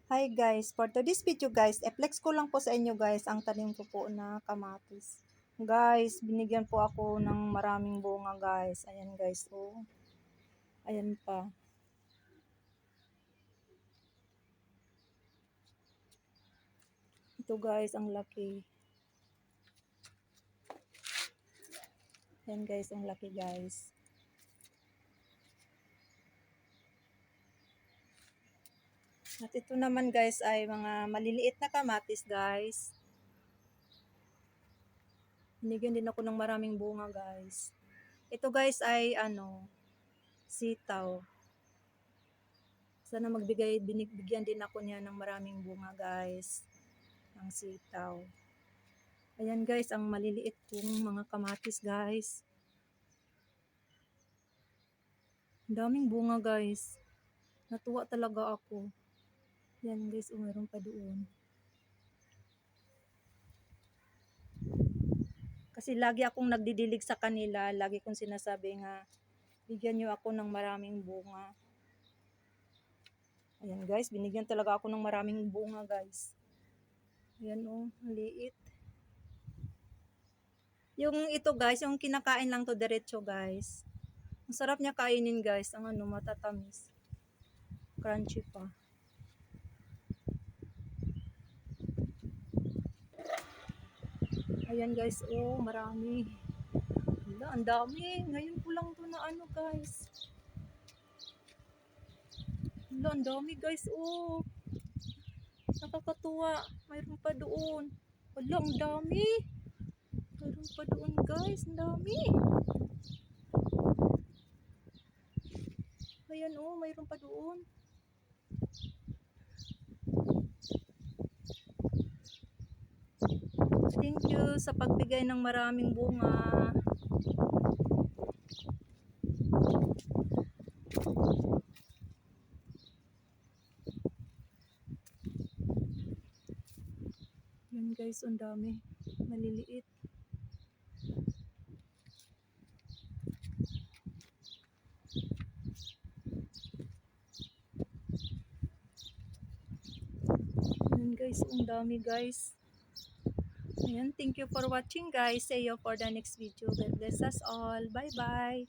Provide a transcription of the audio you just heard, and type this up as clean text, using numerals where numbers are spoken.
Hi guys, for today's video guys, i-flex ko lang po sa inyo guys ang tanim ko po na kamatis. Guys, binigyan po ako ng maraming bunga guys. Ayan guys, oh. Ayan pa. Ito guys, ang laki. Ayan guys, ang laki guys. At ito naman guys ay mga maliliit na kamatis guys. Binigyan din ako ng maraming bunga guys. Ito guys ay sitaw. Sana binigyan din ako niya ng maraming bunga guys. Ng sitaw. Ayan guys, ang maliliit kong mga kamatis guys. Ang daming bunga guys. Natuwa talaga ako. Yan guys, meron pa doon. Kasi lagi akong nagdidilig sa kanila. Lagi kong sinasabi nga, bigyan nyo ako ng maraming bunga. Ayan guys, binigyan talaga ako ng maraming bunga guys. Ayan oh, liit. Yung ito guys, yung kinakain lang to diretso guys. Ang sarap niya kainin guys. Ang matatamis. Crunchy pa. Ayan guys, oh, marami. Wala, ang dami. Ngayon ko lang to na guys. Wala, ang dami guys, oh. Nakakatuwa. Mayroon pa doon. Wala, ang dami. Mayroon pa doon guys, ang dami. Ayan, oh, mayroon pa doon. Thank you sa pagbigay ng maraming bunga. Yan guys, ang dami. Maliliit. Yan guys, ang dami guys. Ayan, thank you for watching guys. See you for the next video. God bless us all. Bye bye.